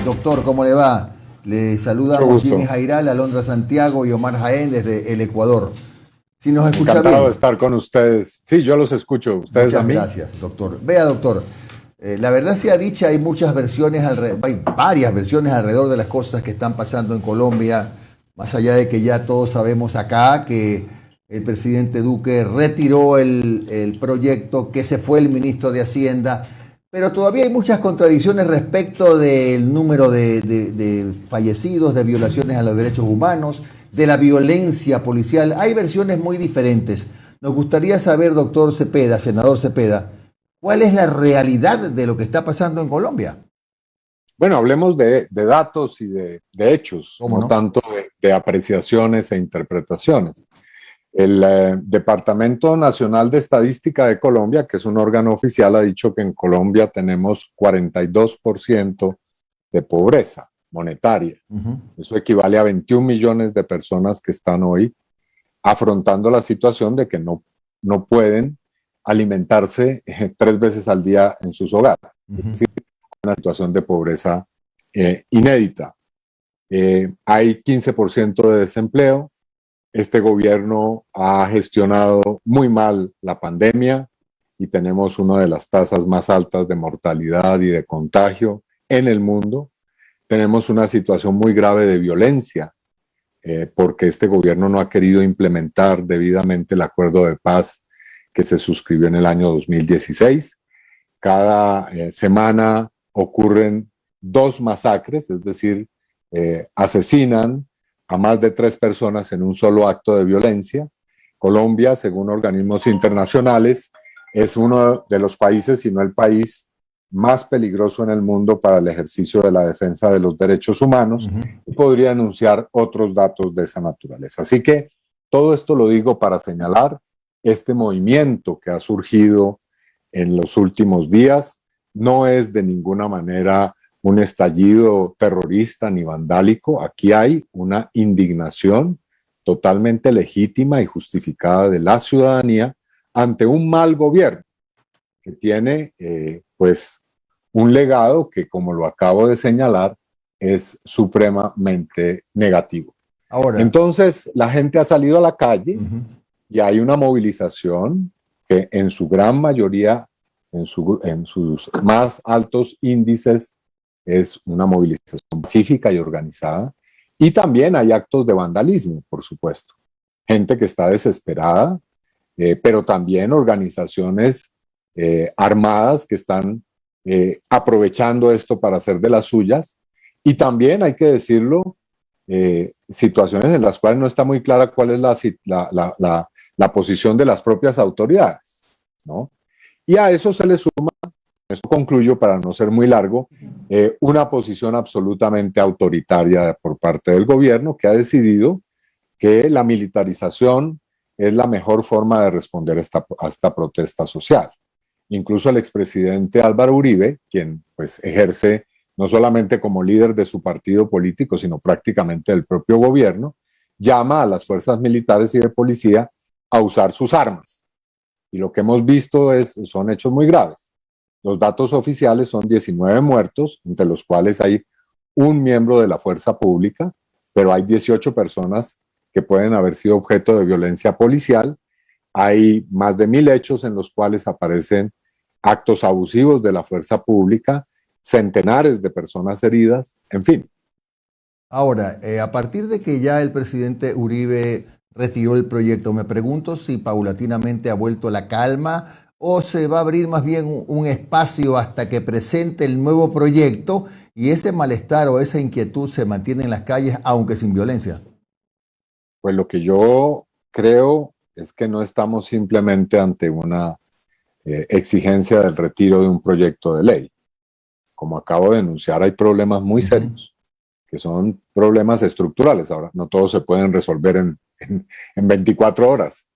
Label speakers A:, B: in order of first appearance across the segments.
A: Doctor, ¿cómo le va? Le
B: Mucho
A: saludamos Jimmy
B: gusto.
A: Jairal, Alondra Santiago y Omar Jaén desde el Ecuador. Si nos escucha
B: Encantado de
A: bien,
B: estar con ustedes. Sí, yo los escucho. ¿Ustedes a
A: muchas
B: mí?
A: gracias, doctor. Vea, doctor, la verdad sea dicha, hay muchas versiones, hay varias versiones alrededor de las cosas que están pasando en Colombia, más allá de que ya todos sabemos acá que el presidente Duque retiró el proyecto, que se fue el ministro de Hacienda, pero todavía hay muchas contradicciones respecto del número de fallecidos, de violaciones a los derechos humanos, de la violencia policial. Hay versiones muy diferentes. Nos gustaría saber, doctor Cepeda, senador Cepeda, ¿cuál es la realidad de lo que está pasando en Colombia?
B: Bueno, hablemos de datos y de hechos,
A: ¿Cómo
B: no
A: no?
B: tanto de apreciaciones e interpretaciones. El Departamento Nacional de Estadística de Colombia, que es un órgano oficial, ha dicho que en Colombia tenemos 42% de pobreza monetaria.
A: Ujú.
B: Eso equivale a 21 millones de personas que están hoy afrontando la situación de que no pueden alimentarse 3 veces al día en sus hogares.
A: Ujú.
B: Una situación de pobreza inédita. Hay 15% de desempleo. Este gobierno ha gestionado muy mal la pandemia y tenemos una de las tasas más altas de mortalidad y de contagio en el mundo. Tenemos una situación muy grave de violencia porque este gobierno no ha querido implementar debidamente el acuerdo de paz que se suscribió en el año 2016. Cada semana ocurren 2 masacres, es decir, asesinan a más de 3 personas en un solo acto de violencia. Colombia, según organismos internacionales, es uno de los países, si no el país más peligroso en el mundo para el ejercicio de la defensa de los derechos humanos,
A: Ujú.
B: y podría anunciar otros datos de esa naturaleza. Así que todo esto lo digo para señalar este movimiento que ha surgido en los últimos días. No es de ninguna manera un estallido terrorista ni vandálico. Aquí hay una indignación totalmente legítima y justificada de la ciudadanía ante un mal gobierno que tiene pues un legado que, como lo acabo de señalar, es supremamente negativo.
A: Ahora,
B: Entonces, la gente ha salido a la calle
A: ujú,
B: y hay una movilización que en su gran mayoría, en sus más altos índices, es una movilización pacífica y organizada. Y también hay actos de vandalismo, por supuesto. Gente que está desesperada, pero también organizaciones armadas que están aprovechando esto para hacer de las suyas. Y también hay que decirlo, situaciones en las cuales no está muy clara cuál es la posición de las propias autoridades, ¿no? Y a eso se le suma, esto concluyo para no ser muy largo, una posición absolutamente autoritaria por parte del gobierno que ha decidido que la militarización es la mejor forma de responder a esta protesta social. Incluso el expresidente Álvaro Uribe, quien pues ejerce no solamente como líder de su partido político, sino prácticamente del propio gobierno, llama a las fuerzas militares y de policía a usar sus armas. Y lo que hemos visto son hechos muy graves. Los datos oficiales son 19 muertos, entre los cuales hay un miembro de la fuerza pública, pero hay 18 personas que pueden haber sido objeto de violencia policial. Hay más de 1.000 hechos en los cuales aparecen actos abusivos de la fuerza pública, centenares de personas heridas, en fin.
A: ahora, a partir de que ya el presidente Uribe retiró el proyecto, me pregunto si paulatinamente ha vuelto la calma o se va a abrir más bien un espacio hasta que presente el nuevo proyecto y ese malestar o esa inquietud se mantiene en las calles, aunque sin violencia.
B: Pues lo que yo creo es que no estamos simplemente ante una exigencia del retiro de un proyecto de ley. Como acabo de denunciar, hay problemas muy
A: Ujú.
B: serios, que son problemas estructurales. Ahora, no todos se pueden resolver en 24 horas,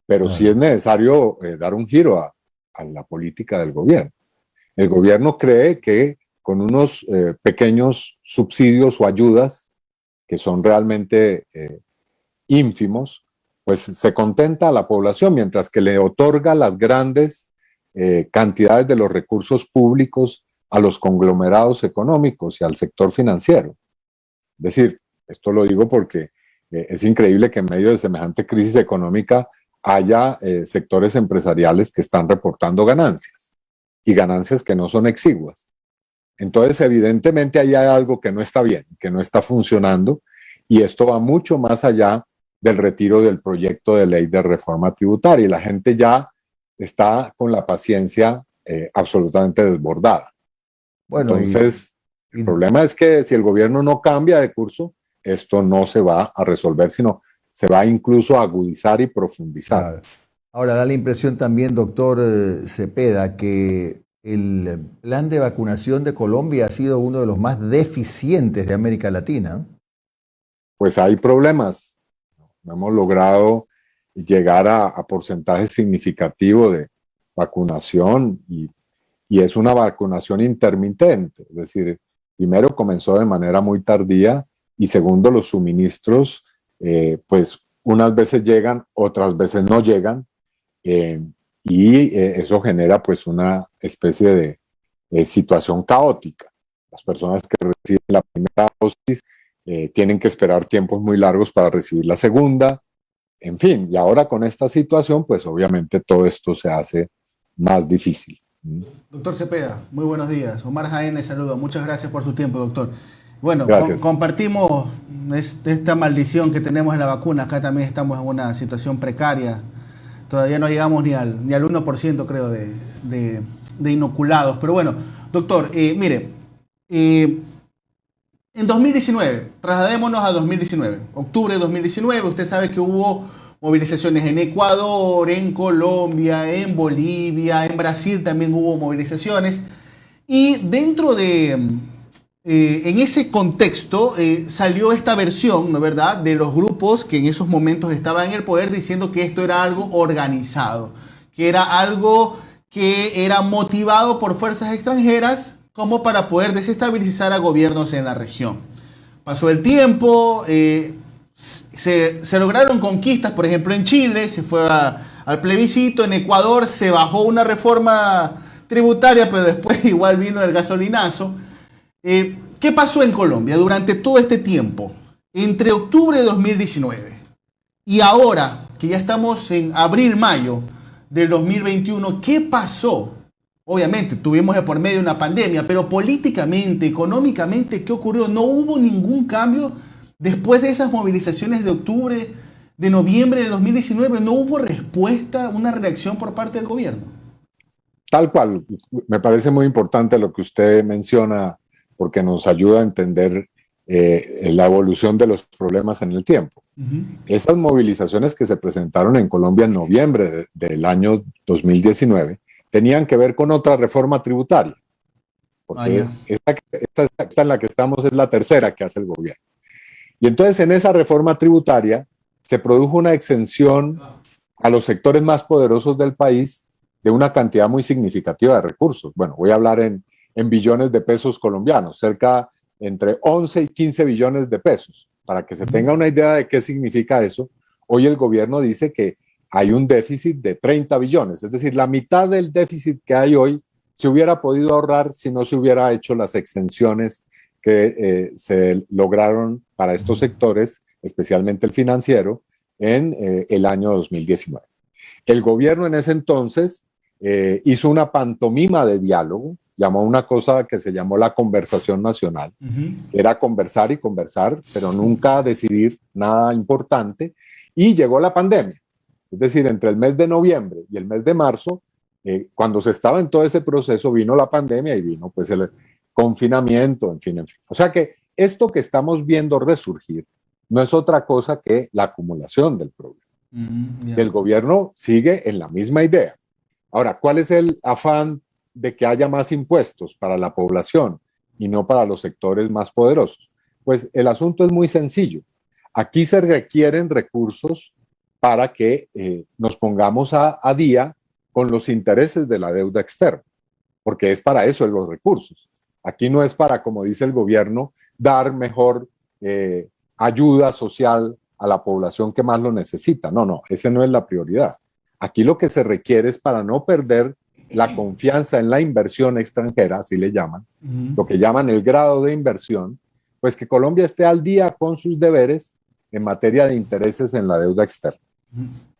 B: pero sí
A: Claro.
B: es necesario dar un giro a la política del gobierno. El gobierno cree que con unos pequeños subsidios o ayudas, que son realmente ínfimos, pues se contenta a la población, mientras que le otorga las grandes cantidades de los recursos públicos a los conglomerados económicos y al sector financiero. Es decir, esto lo digo porque es increíble que en medio de semejante crisis económica haya sectores empresariales que están reportando ganancias y ganancias que no son exiguas. Entonces, evidentemente, ahí hay algo que no está bien, que no está funcionando, y esto va mucho más allá del retiro del proyecto de ley de reforma tributaria, y la gente ya está con la paciencia absolutamente desbordada.
A: Bueno,
B: Entonces, el problema es que si el gobierno no cambia de curso, esto no se va a resolver, sino se va incluso a agudizar y profundizar.
A: claro. Ahora da la impresión también, doctor Cepeda, que el plan de vacunación de Colombia ha sido uno de los más deficientes de América Latina.
B: Pues hay problemas. No hemos logrado llegar a porcentajes significativos de vacunación y es una vacunación intermitente. Es decir, primero comenzó de manera muy tardía y segundo, los suministros, pues unas veces llegan, otras veces no llegan. Eso genera pues una especie de situación caótica. Las personas que reciben la primera dosis tienen que esperar tiempos muy largos para recibir la segunda, en fin, y ahora con esta situación pues obviamente todo esto se hace más difícil.
C: Doctor Cepeda, muy buenos días. Omar Jaén le saluda. Muchas gracias por su tiempo, doctor. Bueno, compartimos esta maldición que tenemos en la vacuna. Acá también estamos en una situación precaria. Todavía no llegamos ni al 1%, creo, de inoculados. Pero bueno, doctor, mire, en 2019, trasladémonos a 2019, octubre de 2019, usted sabe que hubo movilizaciones en Ecuador, en Colombia, en Bolivia, en Brasil también hubo movilizaciones. Y dentro de, en ese contexto, salió esta versión, ¿no es verdad?, de los grupos que en esos momentos estaban en el poder diciendo que esto era algo organizado, que era algo que era motivado por fuerzas extranjeras como para poder desestabilizar a gobiernos en la región. Pasó el tiempo, se lograron conquistas, por ejemplo en Chile, se fue al plebiscito, en Ecuador se bajó una reforma tributaria, pero después igual vino el gasolinazo. ¿Qué pasó en Colombia durante todo este tiempo? Entre octubre de 2019 y ahora, que ya estamos en abril-mayo del 2021, ¿qué pasó? Obviamente tuvimos de por medio una pandemia, pero políticamente, económicamente, ¿qué ocurrió? No hubo ningún cambio después de esas movilizaciones de octubre, de noviembre de 2019. No hubo respuesta, una reacción por parte del gobierno.
B: Tal cual, me parece muy importante lo que usted menciona porque nos ayuda a entender la evolución de los problemas en el tiempo. Esas movilizaciones que se presentaron en Colombia en noviembre del año 2019 tenían que ver con otra reforma tributaria, porque esta en la que estamos es la tercera que hace el gobierno. Y entonces en esa reforma tributaria se produjo una exención a los sectores más poderosos del país de una cantidad muy significativa de recursos. Bueno, voy a hablar en billones de pesos colombianos, cerca entre 11 y 15 billones de pesos. Para que se tenga una idea de qué significa eso, hoy el gobierno dice que hay un déficit de 30 billones, es decir, la mitad del déficit que hay hoy se hubiera podido ahorrar si no se hubiera hecho las exenciones que se lograron para estos sectores, especialmente el financiero, en el año 2019. El gobierno en ese entonces hizo una pantomima de diálogo, llamó una cosa que se llamó la conversación nacional, que era conversar y conversar, pero nunca decidir nada importante, y llegó la pandemia. Es decir, entre el mes de noviembre y el mes de marzo, cuando se estaba en todo ese proceso, vino la pandemia y vino pues el confinamiento, en fin. O sea que esto que estamos viendo resurgir no es otra cosa que la acumulación del problema. El gobierno sigue en la misma idea. Ahora, ¿cuál es el afán de que haya más impuestos para la población y no para los sectores más poderosos? Pues el asunto es muy sencillo. Aquí se requieren recursos para que nos pongamos a día con los intereses de la deuda externa, porque es para eso los recursos. Aquí no es para, como dice el gobierno, dar mejor ayuda social a la población que más lo necesita. No, esa no es la prioridad. Aquí lo que se requiere es para no perder la confianza en la inversión extranjera, así le llaman, lo que llaman el grado de inversión, pues que Colombia esté al día con sus deberes en materia de intereses en la deuda externa.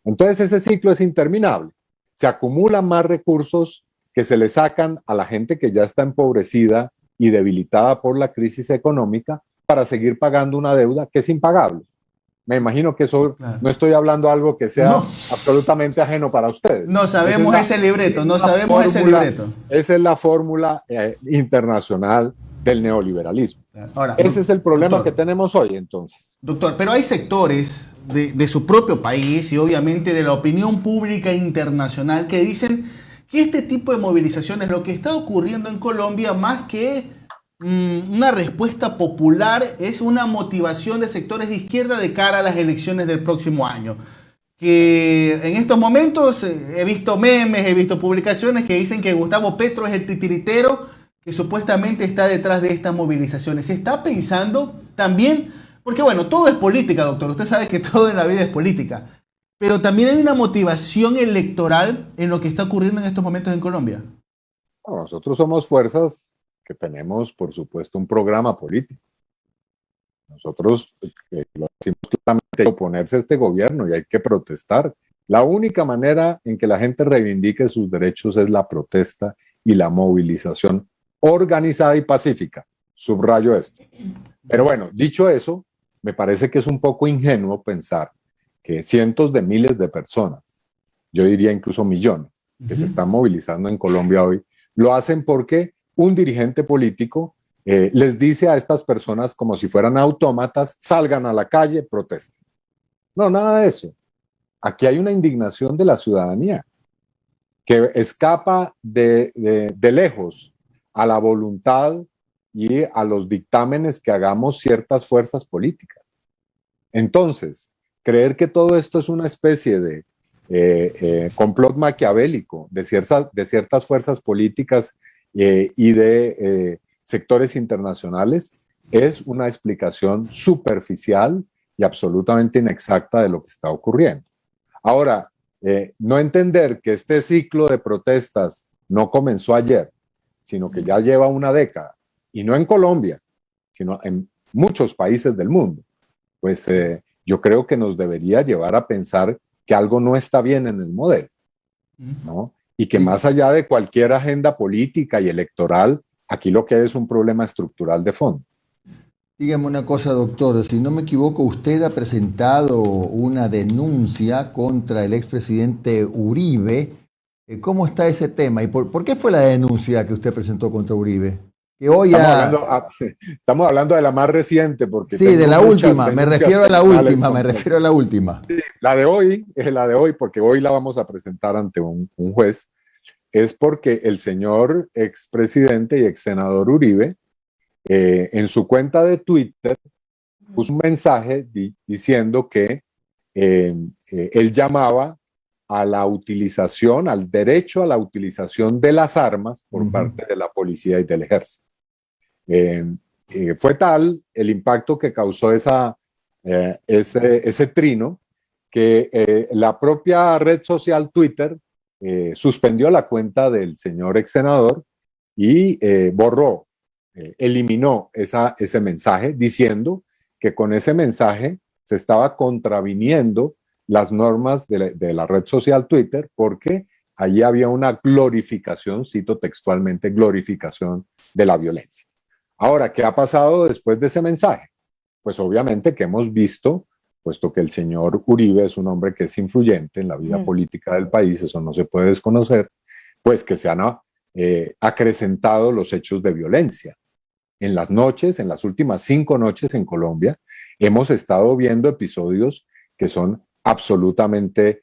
B: Entonces ese ciclo es interminable. Se acumulan más recursos que se le sacan a la gente que ya está empobrecida y debilitada por la crisis económica para seguir pagando una deuda que es impagable. Me imagino que eso, claro, no estoy hablando de algo que sea absolutamente ajeno para ustedes.
C: No sabemos ese libreto, no sabemos ese libreto.
B: Esa es la fórmula internacional del neoliberalismo. Ahora, ese es el problema que tenemos hoy, entonces.
C: Doctor, pero hay sectores de su propio país y obviamente de la opinión pública internacional que dicen que este tipo de movilizaciones, lo que está ocurriendo en Colombia, más que una respuesta popular, es una motivación de sectores de izquierda de cara a las elecciones del próximo año. Que en estos momentos he visto memes, he visto publicaciones que dicen que Gustavo Petro es el titiritero que supuestamente está detrás de estas movilizaciones. ¿Se está pensando también? Porque bueno, todo es política, doctor. Usted sabe que todo en la vida es política. Pero también hay una motivación electoral en lo que está ocurriendo en estos momentos en Colombia.
B: Bueno, nosotros somos fuerzas que tenemos, por supuesto, un programa político. Nosotros lo decimos claramente, hay que oponerse a este gobierno y hay que protestar. La única manera en que la gente reivindique sus derechos es la protesta y la movilización organizada y pacífica. Subrayo esto. Pero bueno, dicho eso, me parece que es un poco ingenuo pensar que cientos de miles de personas, yo diría incluso millones, que se están movilizando en Colombia hoy, lo hacen porque un dirigente político les dice a estas personas como si fueran autómatas, salgan a la calle, protesten. No, nada de eso. Aquí hay una indignación de la ciudadanía que escapa de lejos a la voluntad y a los dictámenes que hagamos ciertas fuerzas políticas. Entonces, creer que todo esto es una especie de complot maquiavélico de ciertas fuerzas políticas y de sectores internacionales es una explicación superficial y absolutamente inexacta de lo que está ocurriendo. Ahora, no entender que este ciclo de protestas no comenzó ayer, sino que ya lleva una década, y no en Colombia, sino en muchos países del mundo, pues yo creo que nos debería llevar a pensar que algo no está bien en el modelo, ¿no? Y que más allá de cualquier agenda política y electoral, aquí lo que hay es un problema estructural de fondo.
A: Dígame una cosa, doctor, si no me equivoco, usted ha presentado una denuncia contra el expresidente Uribe. ¿Cómo está ese tema? ¿Y por qué fue la denuncia que usted presentó contra Uribe? Que hoy
B: estamos hablando de la más reciente. Porque
A: sí, de la última, me refiero a la última.
B: Sí, la de hoy, es la de hoy, porque hoy la vamos a presentar ante un juez, es porque el señor expresidente y exsenador Uribe, en su cuenta de Twitter, puso un mensaje diciendo que él llamaba a la utilización, al derecho a la utilización de las armas por parte de la policía y del ejército. Fue tal el impacto que causó ese trino que la propia red social Twitter suspendió la cuenta del señor ex senador y borró, eliminó ese mensaje diciendo que con ese mensaje se estaba contraviniendo las normas de la red social Twitter porque allí había una glorificación, cito textualmente, glorificación de la violencia. Ahora, ¿qué ha pasado después de ese mensaje? Pues obviamente que hemos visto, puesto que el señor Uribe es un hombre que es influyente en la vida política del país, eso no se puede desconocer, pues que se han acrecentado los hechos de violencia. En las noches, en las últimas 5 noches en Colombia, hemos estado viendo episodios que son absolutamente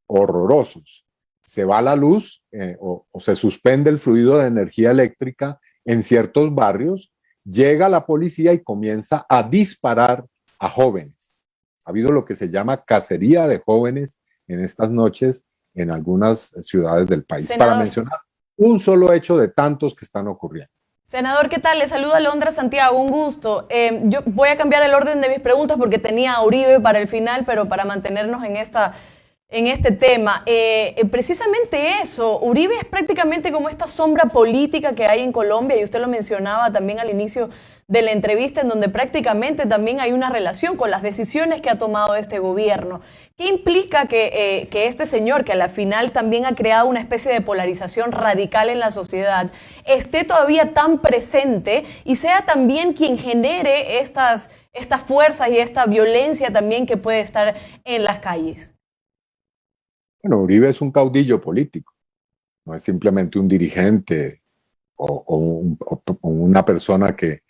B: horrorosos. Se va la luz o se suspende el fluido de energía eléctrica en ciertos barrios, llega la policía y comienza a disparar a jóvenes. Ha habido lo que se llama cacería de jóvenes en estas noches en algunas ciudades del país, senador, para mencionar un solo hecho de tantos que están ocurriendo.
D: Senador, ¿qué tal? Le saluda Alondra Santiago, un gusto. Yo voy a cambiar el orden de mis preguntas porque tenía a Uribe para el final, pero para mantenernos en esta en este tema. Precisamente eso, Uribe es prácticamente como esta sombra política que hay en Colombia, y usted lo mencionaba también al inicio de la entrevista, en donde prácticamente también hay una relación con las decisiones que ha tomado este gobierno. ¿Qué implica que este señor, que a la final también ha creado una especie de polarización radical en la sociedad, esté todavía tan presente y sea también quien genere estas fuerzas y esta violencia también que puede estar en las calles?
B: Bueno, Uribe es un caudillo político, no es simplemente un dirigente o una persona que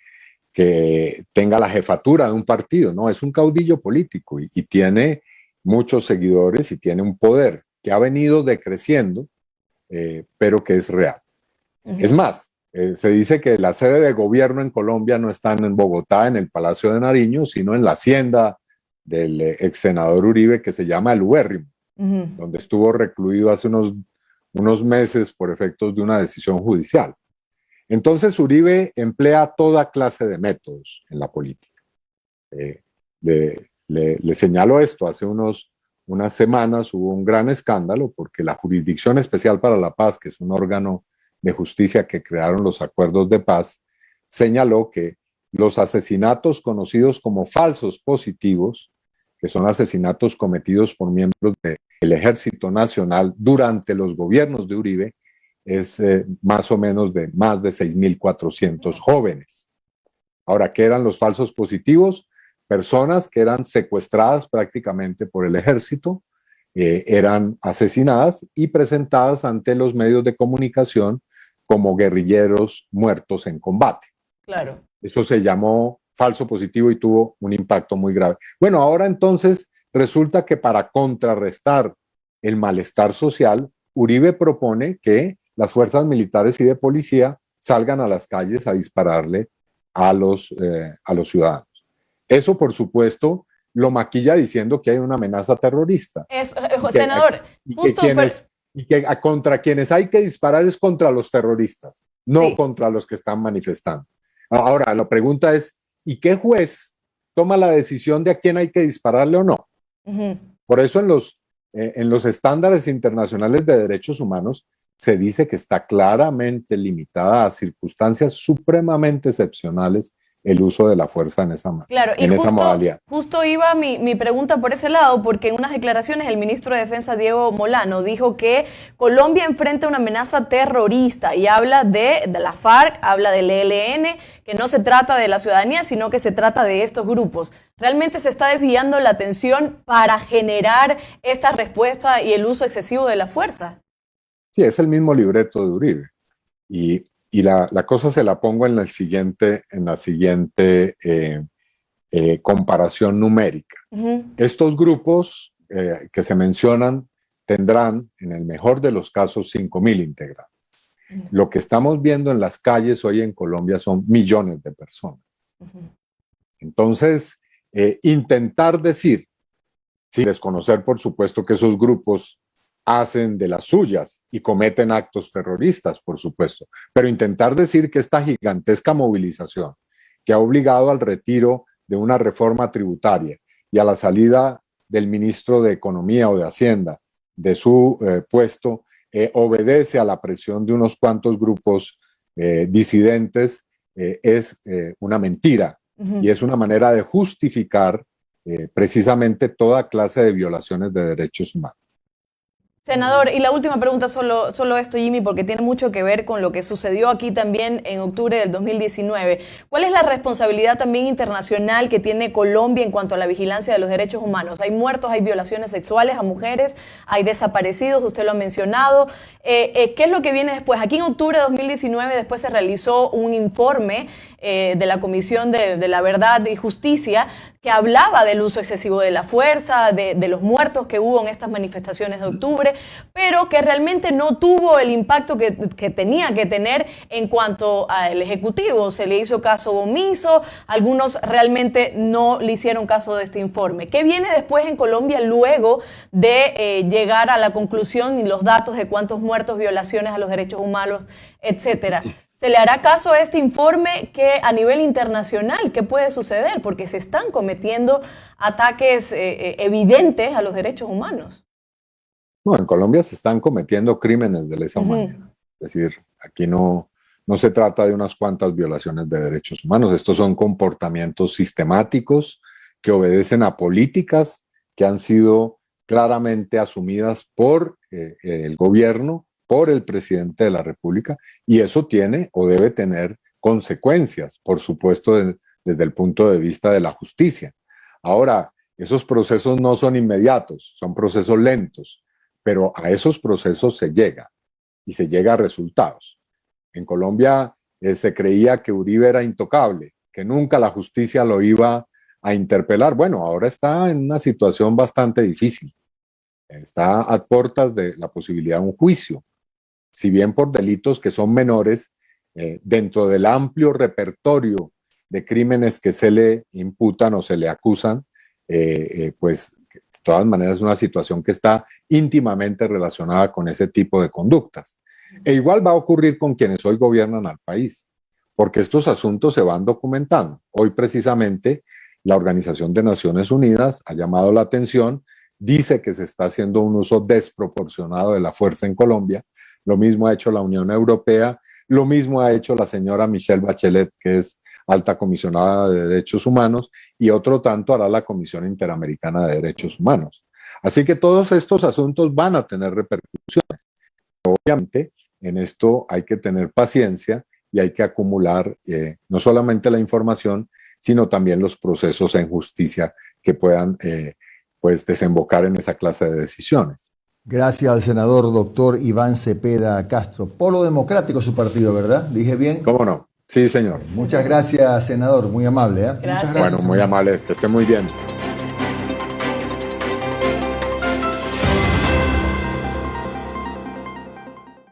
B: tenga la jefatura de un partido, no, es un caudillo político y tiene muchos seguidores y tiene un poder que ha venido decreciendo, pero que es real. Es más, se dice que la sede de gobierno en Colombia no está en Bogotá, en el Palacio de Nariño, sino en la hacienda del ex senador Uribe, que se llama El Ubérrimo, donde estuvo recluido hace unos meses por efectos de una decisión judicial. Entonces Uribe emplea toda clase de métodos en la política. Le señalo esto, hace unas semanas hubo un gran escándalo porque la Jurisdicción Especial para la Paz, que es un órgano de justicia que crearon los acuerdos de paz, señaló que los asesinatos conocidos como falsos positivos, que son asesinatos cometidos por miembros del Ejército Nacional durante los gobiernos de Uribe, es más o menos de más de 6.400 jóvenes. Ahora, ¿qué eran los falsos positivos? Personas que eran secuestradas prácticamente por el ejército, eran asesinadas y presentadas ante los medios de comunicación como guerrilleros muertos en combate.
D: Claro.
B: Eso se llamó falso positivo y tuvo un impacto muy grave. Bueno, ahora entonces resulta que para contrarrestar el malestar social, Uribe propone que las fuerzas militares y de policía salgan a las calles a dispararle a los ciudadanos. Eso, por supuesto, lo maquilla diciendo que hay una amenaza terrorista.
D: Senador,
B: y que contra quienes hay que disparar es contra los terroristas, no
D: sí,
B: contra los que están manifestando. Ahora, la pregunta es, ¿y qué juez toma la decisión de a quién hay que dispararle o no? Por eso en los estándares internacionales de derechos humanos se dice que está claramente limitada a circunstancias supremamente excepcionales el uso de la fuerza en esa modalidad.
D: Justo iba mi pregunta por ese lado, porque en unas declaraciones el ministro de Defensa, Diego Molano, dijo que Colombia enfrenta una amenaza terrorista y habla de la FARC, habla del ELN, que no se trata de la ciudadanía, sino que se trata de estos grupos. ¿Realmente se está desviando la atención para generar esta respuesta y el uso excesivo de la fuerza?
B: Sí, es el mismo libreto de Uribe. Y la cosa se la pongo en la siguiente comparación numérica. Estos grupos que se mencionan tendrán, en el mejor de los casos, 5.000 integrantes. Lo que estamos viendo en las calles hoy en Colombia son millones de personas. Entonces, intentar decir, sin desconocer, por supuesto, que esos grupos hacen de las suyas y cometen actos terroristas, por supuesto, pero intentar decir que esta gigantesca movilización que ha obligado al retiro de una reforma tributaria y a la salida del ministro de Economía o de Hacienda de su puesto obedece a la presión de unos cuantos grupos disidentes, es una mentira y es una manera de justificar precisamente toda clase de violaciones de derechos humanos.
D: Senador, y la última pregunta, solo esto, Jimmy, porque tiene mucho que ver con lo que sucedió aquí también en octubre del 2019. ¿Cuál es la responsabilidad también internacional que tiene Colombia en cuanto a la vigilancia de los derechos humanos? Hay muertos, hay violaciones sexuales a mujeres, hay desaparecidos, usted lo ha mencionado. ¿Qué es lo que viene después? Aquí en octubre de 2019 después se realizó un informe de la Comisión de la Verdad y Justicia que hablaba del uso excesivo de la fuerza, de los muertos que hubo en estas manifestaciones de octubre, pero que realmente no tuvo el impacto que tenía que tener en cuanto al Ejecutivo. Se le hizo caso omiso, algunos realmente no le hicieron caso de este informe. ¿Qué viene después en Colombia luego de llegar a la conclusión y los datos de cuántos muertos, violaciones a los derechos humanos, etcétera? ¿Se le hará caso a este informe? Que a nivel internacional, ¿qué puede suceder? Porque se están cometiendo ataques evidentes a los derechos humanos.
B: No, en Colombia se están cometiendo crímenes de lesa humanidad. Es decir, aquí no se trata de unas cuantas violaciones de derechos humanos. Estos son comportamientos sistemáticos que obedecen a políticas que han sido claramente asumidas por el gobierno, por el presidente de la República, y eso tiene o debe tener consecuencias, por supuesto, desde el punto de vista de la justicia. Ahora, esos procesos no son inmediatos, son procesos lentos, pero a esos procesos se llega y se llega a resultados. En Colombia se creía que Uribe era intocable, que nunca la justicia lo iba a interpelar. Bueno, ahora está en una situación bastante difícil. Está a puertas de la posibilidad de un juicio, si bien por delitos que son menores, dentro del amplio repertorio de crímenes que se le imputan o se le acusan, pues de todas maneras es una situación que está íntimamente relacionada con ese tipo de conductas. E igual va a ocurrir con quienes hoy gobiernan al país, porque estos asuntos se van documentando. Hoy precisamente la Organización de Naciones Unidas ha llamado la atención, dice que se está haciendo un uso desproporcionado de la fuerza en Colombia, lo mismo ha hecho la Unión Europea, lo mismo ha hecho la señora Michelle Bachelet, que es alta comisionada de derechos humanos, y otro tanto hará la Comisión Interamericana de Derechos Humanos. Así que todos estos asuntos van a tener repercusiones. Obviamente, en esto hay que tener paciencia y hay que acumular no solamente la información, sino también los procesos en justicia que puedan pues desembocar en esa clase de decisiones.
A: Gracias al senador doctor Iván Cepeda Castro. Polo Democrático su partido, ¿verdad? ¿Dije bien?
B: ¿Cómo no? Sí, señor.
A: Muchas gracias, senador. Muy amable.
D: Gracias.
B: Bueno, muy amable. Que esté muy bien.